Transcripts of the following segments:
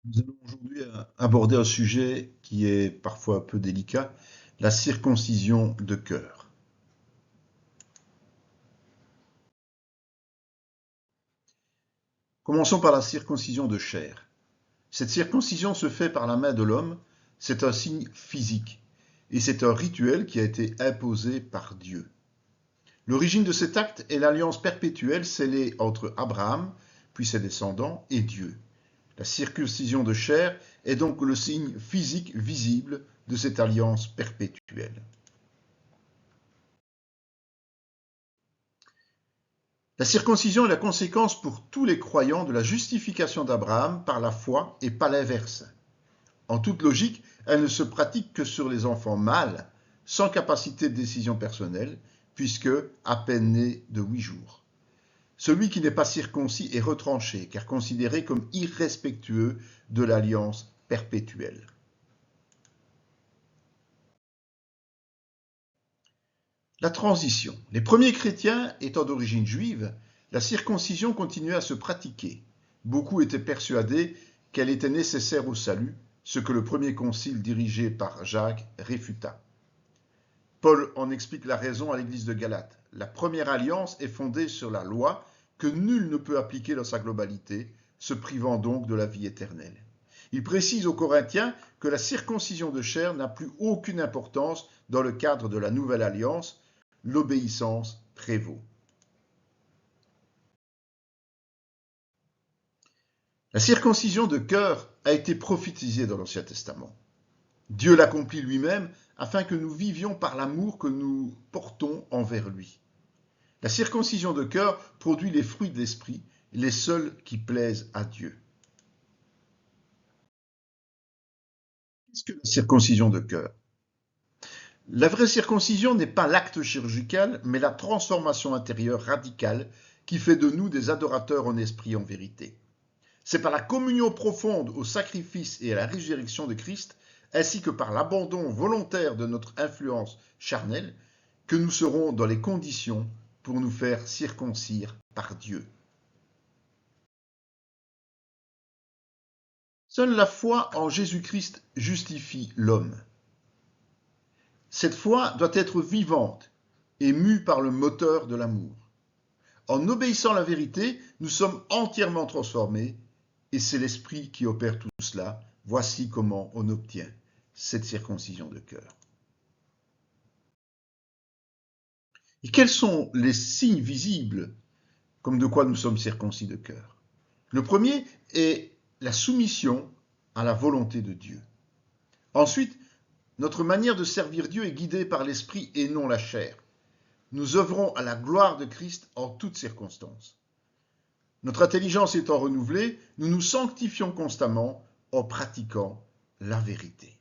Nous allons aujourd'hui aborder un sujet qui est parfois un peu délicat, la circoncision de cœur. Commençons par la circoncision de chair. Cette circoncision se fait par la main de l'homme, c'est un signe physique, et c'est un rituel qui a été imposé par Dieu. L'origine de cet acte est l'alliance perpétuelle scellée entre Abraham, puis ses descendants, et Dieu. La circoncision de chair est donc le signe physique visible de cette alliance perpétuelle. La circoncision est la conséquence pour tous les croyants de la justification d'Abraham par la foi et pas l'inverse. En toute logique, elle ne se pratique que sur les enfants mâles, sans capacité de décision personnelle, puisque à peine nés de 8 jours. Celui qui n'est pas circoncis est retranché, car considéré comme irrespectueux de l'alliance perpétuelle. La transition. Les premiers chrétiens étant d'origine juive, la circoncision continuait à se pratiquer. Beaucoup étaient persuadés qu'elle était nécessaire au salut, ce que le premier concile dirigé par Jacques réfuta. Paul en explique la raison à l'église de Galate. La première alliance est fondée sur la loi que nul ne peut appliquer dans sa globalité, se privant donc de la vie éternelle. Il précise aux Corinthiens que la circoncision de chair n'a plus aucune importance dans le cadre de la nouvelle alliance, l'obéissance prévaut. La circoncision de cœur a été prophétisée dans l'Ancien Testament. Dieu l'accomplit lui-même afin que nous vivions par l'amour que nous portons envers lui. La circoncision de cœur produit les fruits de l'esprit, les seuls qui plaisent à Dieu. Qu'est-ce que la circoncision de cœur? La vraie circoncision n'est pas l'acte chirurgical, mais la transformation intérieure radicale qui fait de nous des adorateurs en esprit et en vérité. C'est par la communion profonde au sacrifice et à la résurrection de Christ, ainsi que par l'abandon volontaire de notre influence charnelle, que nous serons dans les conditions pour nous faire circoncire par Dieu. Seule la foi en Jésus-Christ justifie l'homme. Cette foi doit être vivante et mue par le moteur de l'amour. En obéissant à la vérité, nous sommes entièrement transformés et c'est l'Esprit qui opère tout cela. Voici comment on obtient cette circoncision de cœur. Et quels sont les signes visibles comme de quoi nous sommes circoncis de cœur? Le premier est la soumission à la volonté de Dieu. Ensuite, notre manière de servir Dieu est guidée par l'Esprit et non la chair. Nous œuvrons à la gloire de Christ en toutes circonstances. Notre intelligence étant renouvelée, nous nous sanctifions constamment en pratiquant la vérité.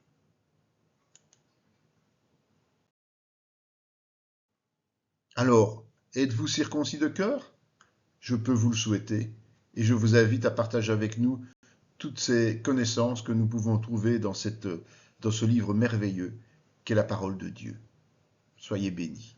Alors, êtes-vous circoncis de cœur? Je peux vous le souhaiter et je vous invite à partager avec nous toutes ces connaissances que nous pouvons trouver dans ce livre merveilleux qu'est la parole de Dieu. Soyez bénis.